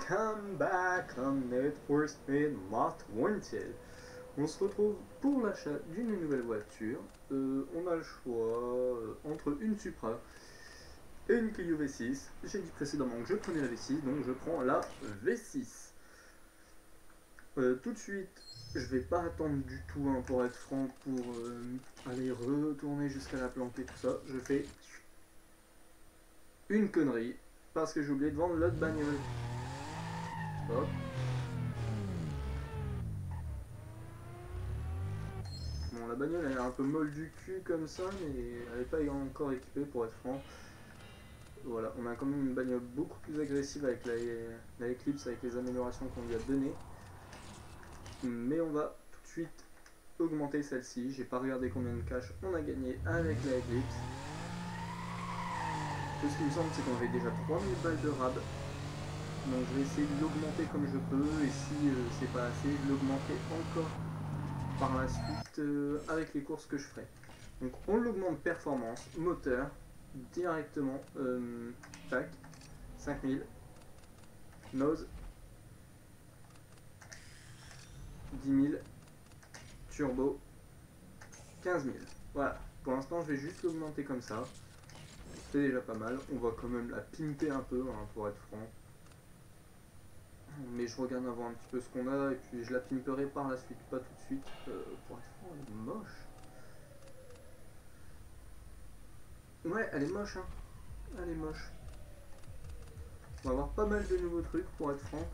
Welcome back on Need for Speed Most Wanted. On se retrouve pour l'achat d'une nouvelle voiture. On a le choix entre une Supra et une Clio V6. J'ai dit précédemment que je prenais la V6, donc je prends la V6. Tout de suite, je vais pas attendre du tout pour être franc, pour aller retourner jusqu'à la planque et tout ça. Je fais une connerie parce que j'ai oublié de vendre l'autre bagnole. Hop. Bon, la bagnole elle est un peu molle du cul comme ça, mais elle n'est pas encore équipée pour être franc. Voilà, on a quand même une bagnole beaucoup plus agressive avec la Eclipse, avec les améliorations qu'on lui a données. Mais on va tout de suite augmenter celle-ci. J'ai pas regardé combien de cash on a gagné avec la Eclipse. Tout ce qui me semble, c'est qu'on avait déjà 3000 balles de rab. Donc je vais essayer de l'augmenter comme je peux, et si c'est pas assez, je l'augmenterai encore par la suite avec les courses que je ferai. Donc on l'augmente performance, moteur, directement, tac, 5000, nose, 10 000, turbo, 15 000. Voilà, pour l'instant je vais juste l'augmenter comme ça, c'est déjà pas mal, on va quand même la pimper un peu hein, pour être franc. Mais je regarde avant un petit peu ce qu'on a et puis je la pimperai par la suite, pas tout de suite. Pour être franc, elle est moche. Ouais, elle est moche, hein. Elle est moche. On va avoir pas mal de nouveaux trucs pour être franc.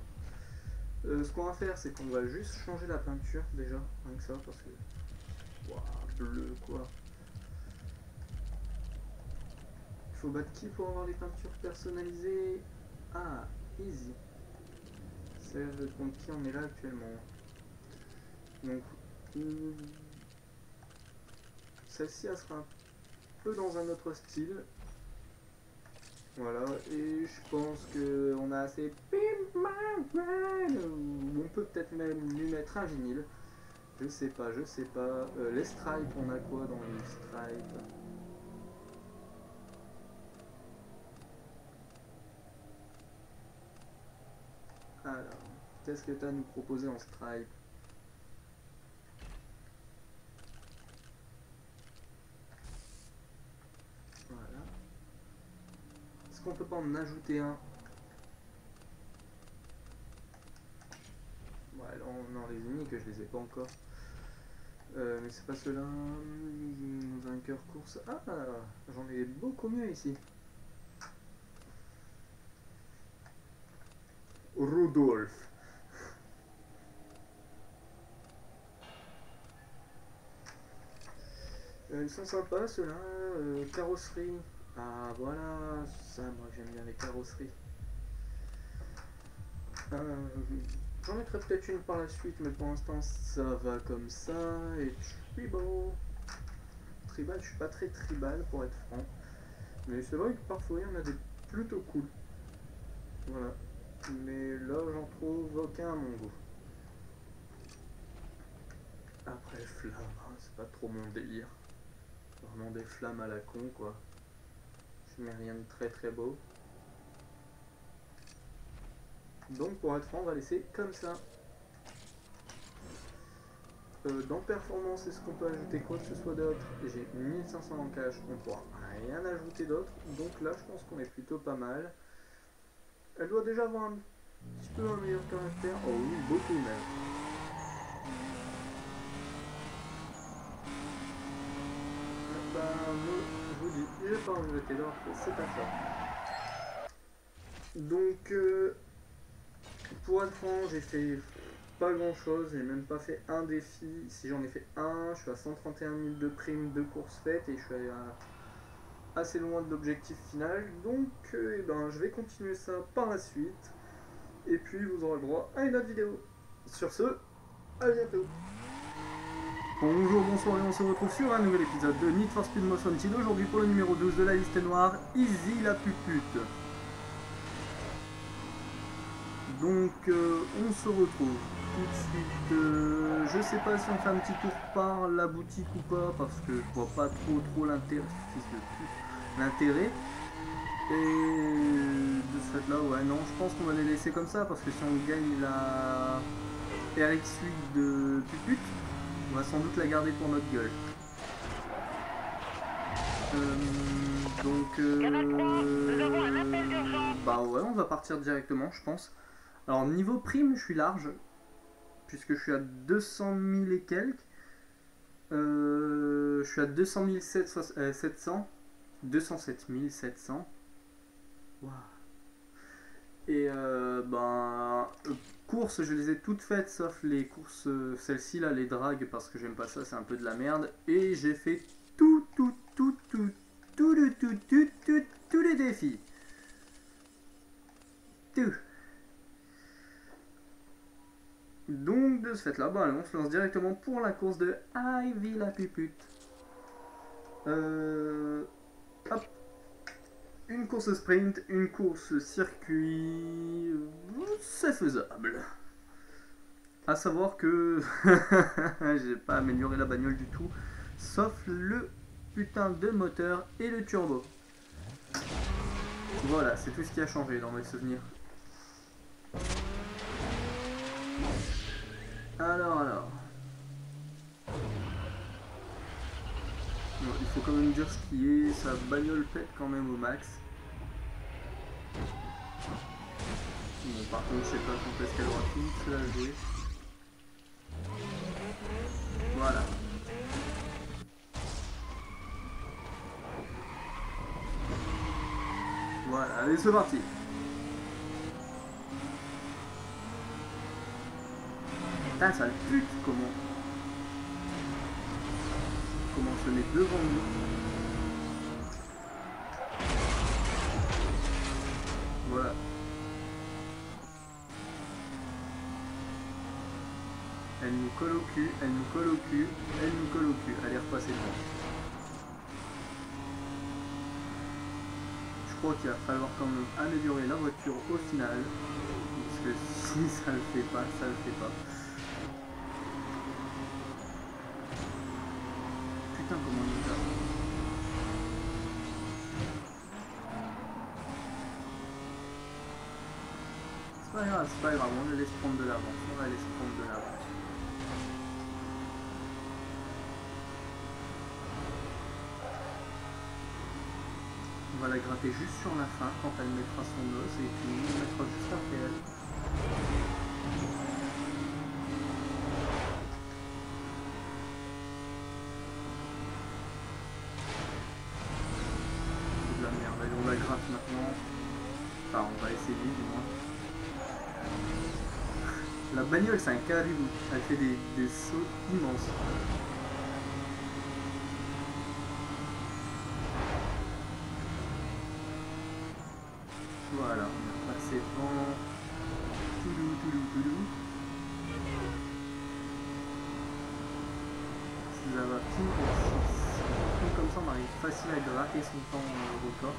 Ce qu'on va faire, c'est qu'on va juste changer la peinture déjà, rien que ça, parce que... Waouh, bleu quoi. Il faut battre qui pour avoir les peintures personnalisées? Ah, easy. C'est contre qui on est là actuellement. Donc, celle-ci, elle sera un peu dans un autre style. Voilà, et je pense qu'on a assez... On peut peut-être même lui mettre un vinyle. Je sais pas, je sais pas. Les stripes, on a quoi dans les stripes? Alors, qu'est-ce que tu as à nous proposer en stripe? Voilà. Est-ce qu'on peut pas en ajouter un? Ouais, non, les uniques, je les ai pas encore. Mais c'est pas ceux-là. Vainqueur course. Ah, j'en ai beaucoup mieux ici. Rudolf. Ils sont sympas ceux-là. Carrosserie. Ah voilà, ça, moi j'aime bien les carrosseries. J'en mettrai peut-être une par la suite, mais pour l'instant ça va comme ça. Et puis bon, tribal, je suis pas très tribal pour être franc, mais c'est vrai que parfois il y en a des plutôt cool. Voilà, mais là j'en trouve aucun à mon goût. Après flamme, hein, c'est pas trop mon délire. Vraiment des flammes à la con quoi. Je mets rien de très très beau. Donc pour être franc, on va laisser comme ça. Dans performance, est-ce qu'on peut ajouter quoi que ce soit d'autre? J'ai 1500 en cash, on pourra rien ajouter d'autre. Donc là, je pense qu'on est plutôt pas mal. Elle doit déjà avoir un petit peu un meilleur caractère. Oh oui, beaucoup même. Bah, je vous dis, j'ai pas envie de jeter d'or, c'est pas ça. Donc, pour être franc, j'ai fait pas grand chose, j'ai même pas fait un défi. Si j'en ai fait un, je suis à 131 000 de primes de courses faites et je suis assez loin de l'objectif final. Donc eh ben, je vais continuer ça par la suite. Et puis vous aurez le droit à une autre vidéo. Sur ce, à bientôt. Bonjour, bonsoir et on se retrouve sur un nouvel épisode de Need for Speed Most Wanted. Aujourd'hui pour le numéro 12 de la liste noire, Easy la pupute. Donc on se retrouve tout de suite. Je sais pas si on fait un petit tour par la boutique ou pas, parce que je vois pas trop l'intérêt. Fils de pute, l'intérêt. Et de ce fait là, ouais, non, je pense qu'on va les laisser comme ça parce que si on gagne la RX8 de Puput, on va sans doute la garder pour notre gueule. Bah ouais, on va partir directement, je pense. Alors niveau prime, je suis large puisque je suis à 200 000 et quelques. Je suis à 200 700, 207 700. Wow. Et courses, je les ai toutes faites sauf les courses, celles-ci là, les dragues, parce que j'aime pas ça, c'est un peu de la merde. Et j'ai fait tous les défis. Tout. Donc de ce fait là, on se lance directement pour la course de Ivy la pupute. Hop. Une course sprint, une course circuit, c'est faisable. À savoir que j'ai pas amélioré la bagnole du tout, sauf le putain de moteur et le turbo. Voilà, c'est tout ce qui a changé dans mes souvenirs. Alors. Bon, il faut quand même dire ce qui est, sa bagnole pète quand même au max. Bon, par contre, je sais pas quand est-ce qu'elle aura fini de se la jouer. Voilà. Voilà, allez, c'est parti. Putain, ça le pute, comment se met devant nous. Voilà. Elle nous colle au cul, elle nous colle au cul, elle nous colle au cul. Allez, repasser devant. Je crois qu'il va falloir quand même améliorer la voiture au final. Parce que si ça le fait pas, ça le fait pas. Putain, comment on est là. C'est pas grave, on va laisser prendre de l'avance. On va laisser prendre de l'avance. On va la gratter juste sur la fin quand elle mettra son os et puis on mettra juste après elle. C'est de la merde, allez, on la gratte maintenant. Enfin, on va essayer du moins. La bagnole, c'est un caribou. Elle fait des sauts immenses. Voilà, on a passé devant. Toulou. Ça va pile pour 6. Comme ça, on arrive facile à gratter son temps record.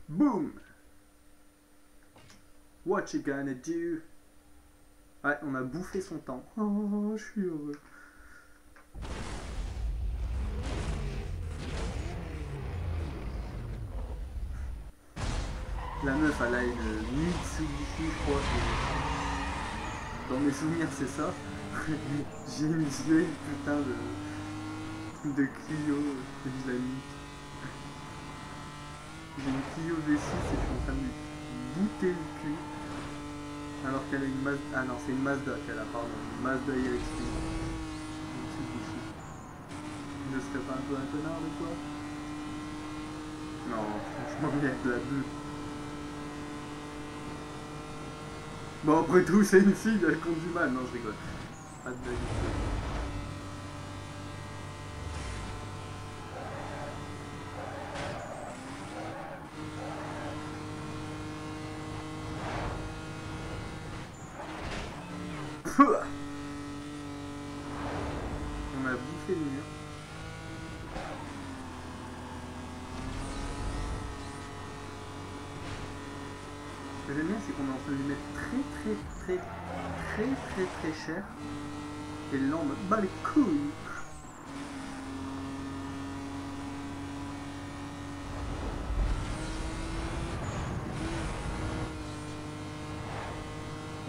Boom! What you gonna do? Ouais, on a bouffé son temps. Oh, je suis heureux. La meuf, elle a une Mitsubishi, je crois. Dans mes souvenirs, c'est ça. J'ai une vieille putain de Clio islamique. J'ai une Clio V6 et je suis en train de lui bouter le cul. Alors qu'elle a une Mazda. Ah non, c'est une Mazda qu'elle a, pardon. Une Mazda RX-8. Je serais pas un peu un connard de toi? Non, franchement, il y a de la bulle. Bon, après tout, c'est une fille, elle conduit mal. Non, je rigole. Pas de blague. On a bouffé le mur. Ce que j'aime bien, c'est qu'on est en train de lui mettre très cher. Et là, on me bat les couilles.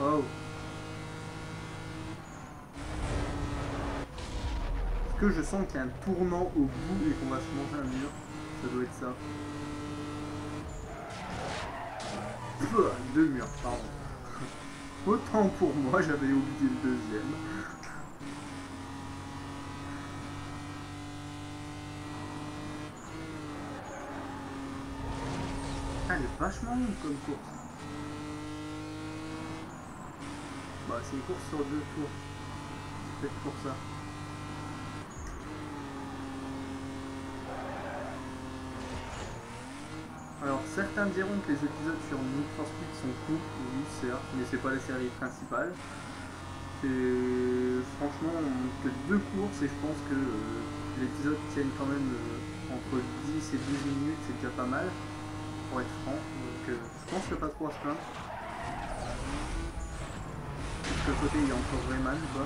Oh. Est-ce que je sens qu'il y a un tournant au bout et qu'on va se manger un mur? Ça doit être ça. Deux murs, pardon. Autant pour moi, j'avais oublié le deuxième. Elle est vachement longue comme course. Bah, c'est une course sur 2 tours. C'est peut-être pour ça. Alors, certains diront que les épisodes sur Need for Speed sont courts, oui, certes, mais c'est pas la série principale. C'est franchement que 2 courses et je pense que l'épisode tienne quand même entre 10 et 12 minutes, c'est déjà pas mal, pour être franc. Donc, je pense qu'il n'y a pas trop à se plaindre. De l'autre côté, il y a encore Rayman, quoi,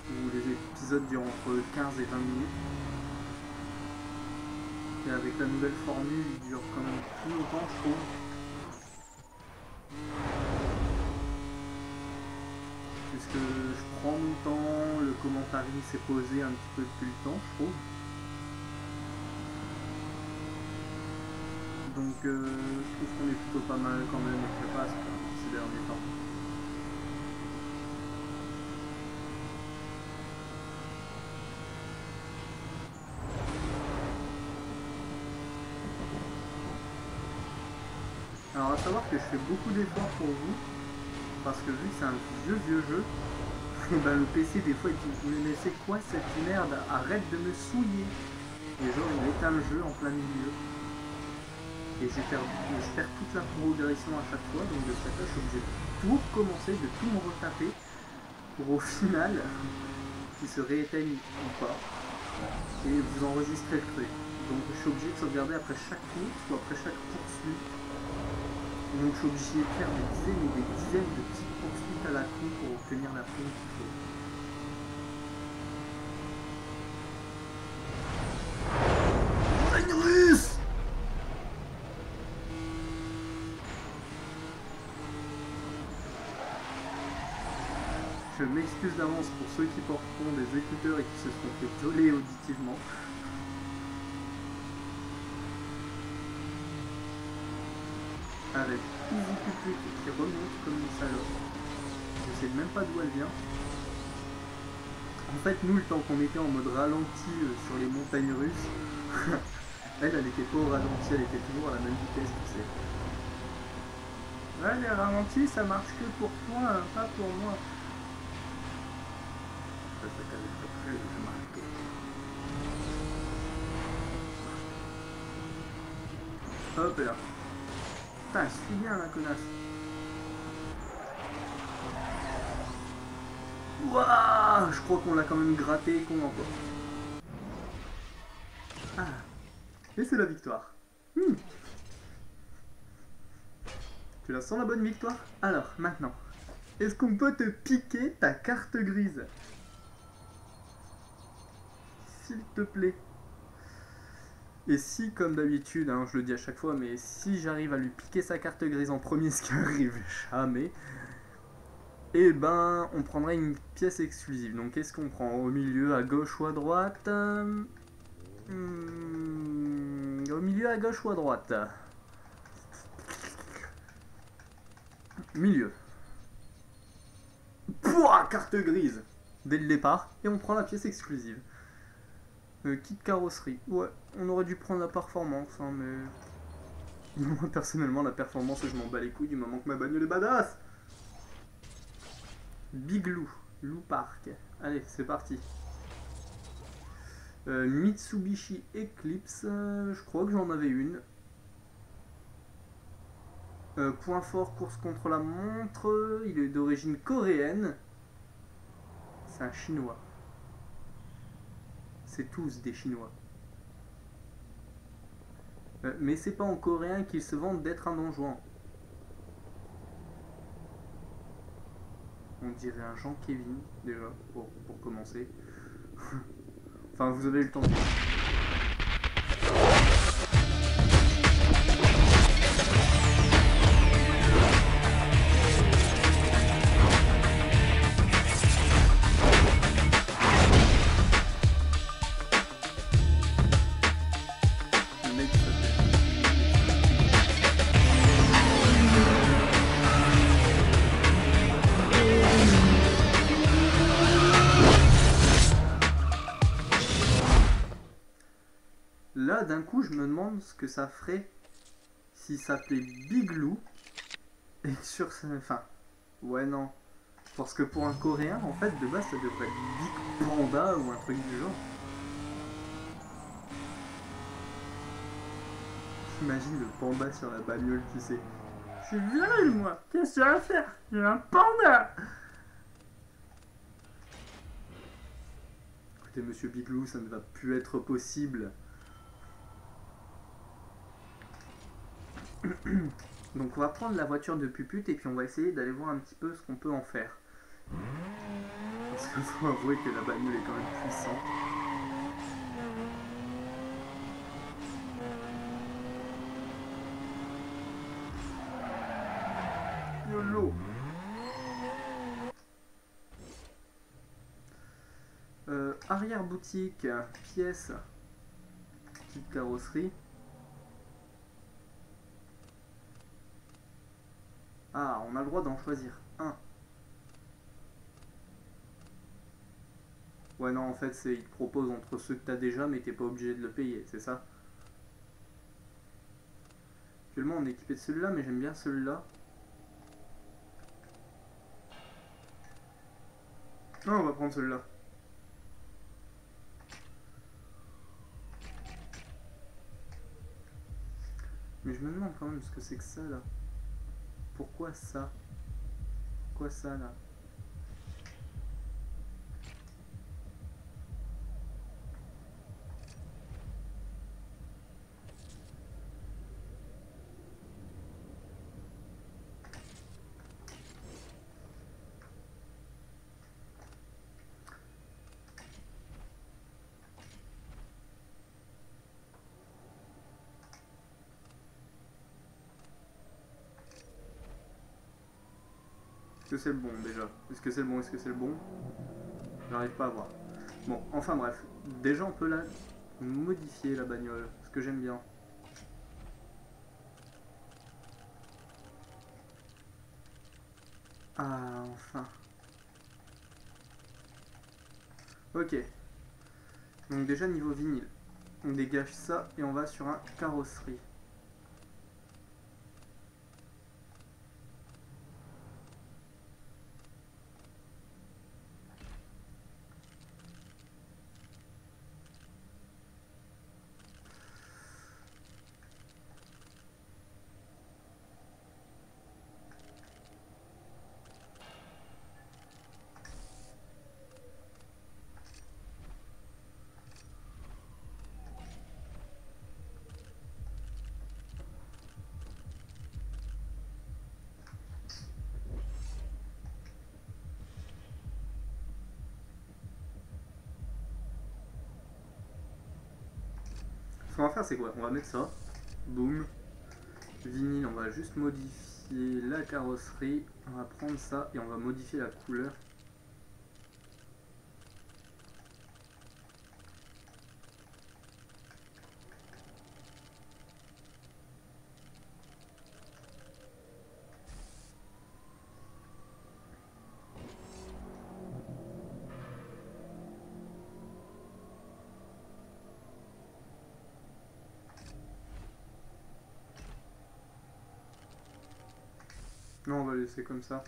où les épisodes durent entre 15 et 20 minutes. Et avec la nouvelle formule, il dure quand même plus longtemps, je trouve. Puisque je prends mon temps, le commentaire s'est posé un petit peu depuis le temps, je trouve. Donc je trouve qu'on est plutôt pas mal quand même efficace ces derniers temps. Alors à savoir que je fais beaucoup d'efforts pour vous, parce que vu que c'est un vieux jeu, ben, le PC des fois il dit mais c'est quoi cette merde, arrête de me souiller. Et genre il éteint le jeu en plein milieu. Et je perds toute la progression à chaque fois, donc de ce fait là je suis obligé de tout recommencer, de tout me retaper, pour au final qu'il se rééteigne ou pas. Et vous enregistrez le truc. Donc je suis obligé de sauvegarder après chaque course ou après chaque poursuite. Donc je suis obligé de faire des dizaines et des dizaines de petites poursuites à la con pour obtenir la prime qu'il faut. Montagne russe! Je m'excuse d'avance pour ceux qui porteront des écouteurs et qui se sont fait violer auditivement. Avec Easy Pupuc qui remonte comme une salope. Je sais même pas d'où elle vient. En fait, nous, le temps qu'on était en mode ralenti sur les montagnes russes, elle était pas au ralenti, elle était toujours à la même vitesse, tu sais. Ouais, les ralentis, ça marche que pour toi, hein, pas pour moi. Ça, c'est quand même très marqué. Hop là. Putain, elle suit bien la connasse. Ouah, je crois qu'on l'a quand même gratté et qu'on l'emporte. Ah, et c'est la victoire. Tu la sens la bonne victoire? Alors, maintenant, est-ce qu'on peut te piquer ta carte grise? S'il te plaît. Et si, comme d'habitude, hein, je le dis à chaque fois, mais si j'arrive à lui piquer sa carte grise en premier, ce qui arrive jamais, et ben on prendrait une pièce exclusive. Donc qu'est-ce qu'on prend? Au milieu, à gauche ou à droite? Au milieu, à gauche ou à droite? Milieu. Pouah, carte grise dès le départ, et on prend la pièce exclusive. Kit carrosserie. Ouais, on aurait dû prendre la performance, hein, mais... Moi, personnellement, la performance, je m'en bats les couilles du moment que ma bagnole est badass. Big Lou. Lou Park. Allez, c'est parti. Mitsubishi Eclipse. Je crois que j'en avais une. Point fort, course contre la montre. Il est d'origine coréenne. C'est un chinois. C'est tous des chinois. Mais c'est pas en coréen qu'ils se vantent d'être un don Juan. dirait un Jean Kevin déjà pour commencer. Enfin, vous avez eu le temps de voir. Là, d'un coup, je me demande ce que ça ferait s'il s'appelait Big Lou. Et sur... Enfin, ouais, non. Parce que pour un coréen, en fait, de base, ça devrait être Big Panda ou un truc du genre. J'imagine le panda sur la bagnole, tu sais. Je suis viril, moi. Qu'est-ce que tu vas faire? J'ai un panda. Écoutez, monsieur Big Lou, ça ne va plus être possible. Donc on va prendre la voiture de Pupute et puis on va essayer d'aller voir un petit peu ce qu'on peut en faire. Parce qu'il faut avouer que la bagnole est quand même puissante. YOLO. Arrière-boutique, pièces, petite carrosserie. Ah, on a le droit d'en choisir un. Ouais, non, en fait, il te propose entre ceux que t'as déjà, mais t'es pas obligé de le payer, c'est ça? Actuellement, on est équipé de celui-là, mais j'aime bien celui-là. Non, on va prendre celui-là. Mais je me demande quand même ce que c'est que ça, là. Pourquoi ça? Pourquoi ça, là? Est-ce que c'est le bon déjà? Est-ce que c'est le bon? Est-ce que c'est le bon? J'arrive pas à voir. Bon, enfin bref. Déjà on peut la modifier la bagnole. Ce que j'aime bien. Ah, enfin. Ok. Donc déjà niveau vinyle. On dégage ça et on va sur un carrosserie. Ce qu'on va faire c'est quoi? On va mettre ça. Boum. Vinyle, on va juste modifier la carrosserie. On va prendre ça et on va modifier la couleur. Non, on va laisser comme ça.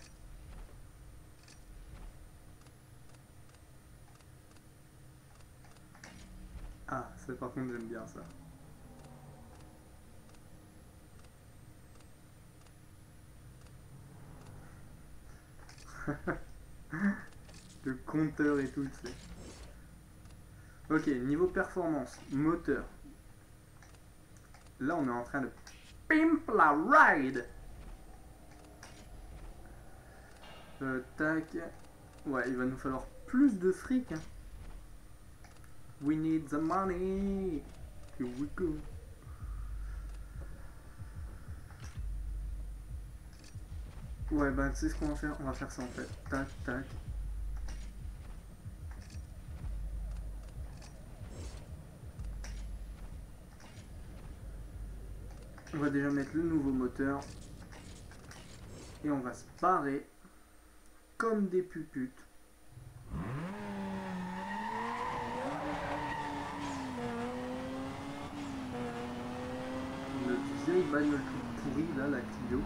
Ah, ça par contre j'aime bien ça. Le compteur et tout, tu sais. Ok, niveau performance, moteur. Là, on est en train de pimp la ride. Tac. Ouais, il va nous falloir plus de fric. Hein. We need the money. Here we go. Ouais, bah, tu sais ce qu'on va faire? On va faire ça en fait. Tac, tac. On va déjà mettre le nouveau moteur. Et on va se barrer comme des puputes. Notre vieille bagnole toute pourrie là, la Clio.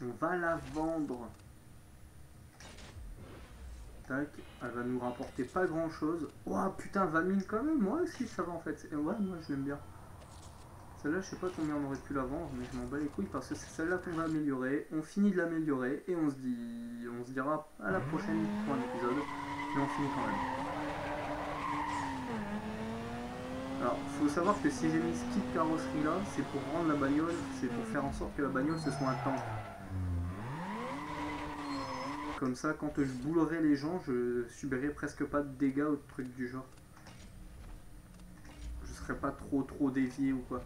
On va la vendre. Tac, elle va nous rapporter pas grand chose. Oh putain, 20 000 quand même, moi aussi ça va en fait. Ouais, moi je l'aime bien. Celle-là, je sais pas combien on aurait pu la vendre, mais je m'en bats les couilles parce que c'est celle-là qu'on va améliorer. On finit de l'améliorer et on se dira à la prochaine pour un épisode. Mais on finit quand même. Alors, faut savoir que si j'ai mis ce kit carrosserie là, c'est pour rendre la bagnole, c'est pour faire en sorte que la bagnole ce soit un tank. Comme ça, quand je boulerai les gens, je subirai presque pas de dégâts ou de trucs du genre. Je serai pas trop dévié ou quoi.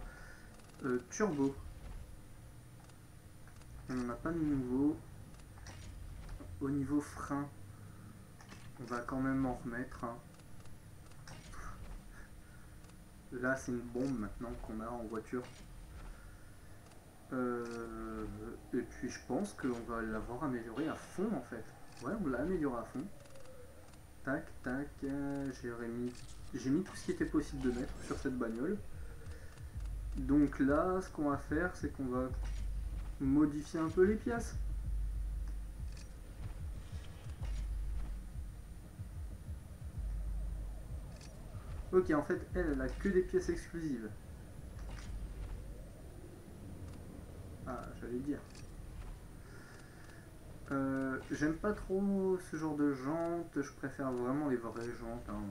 Turbo. On n'en a pas de nouveau. Au niveau frein, on va quand même en remettre. Hein. Là, c'est une bombe maintenant qu'on a en voiture. Et puis je pense qu'on va l'avoir amélioré à fond en fait. Ouais, on l'a amélioré à fond. Tac, tac, j'ai mis tout ce qui était possible de mettre sur cette bagnole. Donc là, ce qu'on va faire, c'est qu'on va modifier un peu les pièces. Ok, en fait, elle a que des pièces exclusives. Ah, j'allais dire. J'aime pas trop ce genre de jantes, je préfère vraiment les vraies jantes. Hein.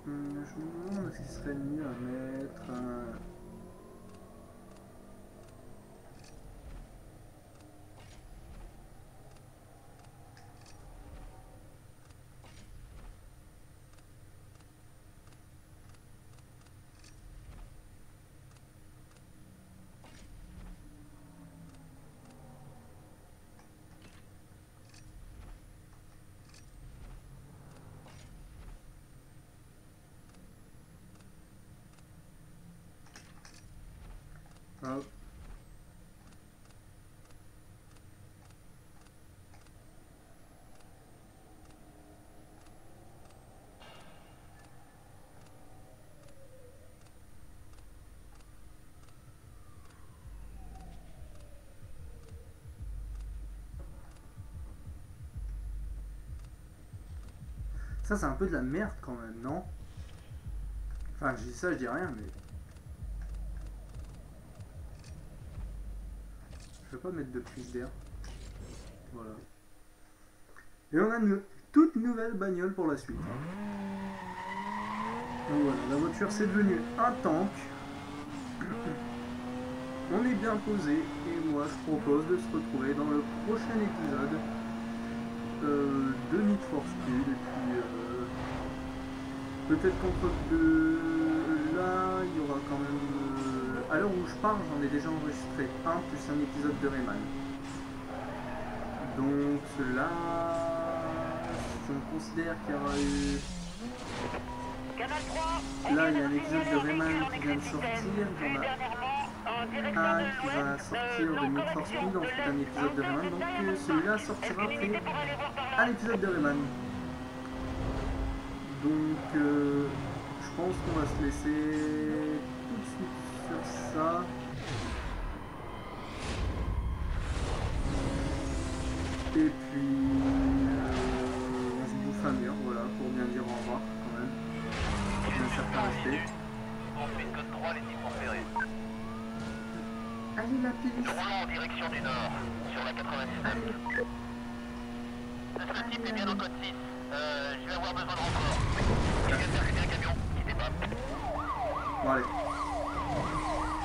Je me demande ce qui serait mieux à mettre. Hop. Ça, c'est un peu de la merde quand même, non? Enfin, je dis ça, je dis rien, mais... Je vais pas mettre de prise d'air. Voilà. Et on a une toute nouvelle bagnole pour la suite. Donc voilà, la voiture c'est devenu un tank. On est bien posé et moi je propose de se retrouver dans le prochain épisode de Need for Speed. Et puis peut-être qu'entre deux là il y aura quand même... à l'heure où je parle j'en ai déjà enregistré un plus un épisode de Rayman. Donc là, si on considère qu'il y aura eu... Là, il y a un épisode de Rayman qui vient de sortir, il y en a un qui va sortir de Need for Speed, ensuite un épisode de Rayman, donc celui-là sortira après un épisode de Rayman. Donc, je pense qu'on va se laisser tout de suite sur ça. Et puis, on se bouffe un mur, voilà, pour bien dire au revoir quand même. Un certain respect. Ensuite, code 3, les types repérés. Allez la police. Nous roulons en direction du nord, sur la 99. Ce type est bien au code 6. Je vais avoir besoin de renfort. Je viens de faire un camion, quittez pas. Bon allez.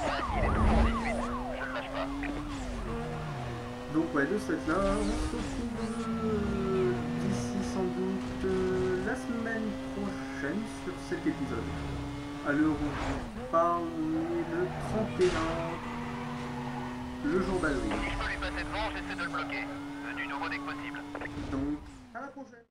Ouais, il est toujours en 18, je le lâche pas. Donc ouais, de cette là, on se retrouve d'ici sans doute la semaine prochaine sur cet épisode. À l'heure où on parle, le 31, le jour d'avril. Si je peux lui passer devant, j'essaie de le bloquer. Du nouveau dès que possible. Donc, à la prochaine.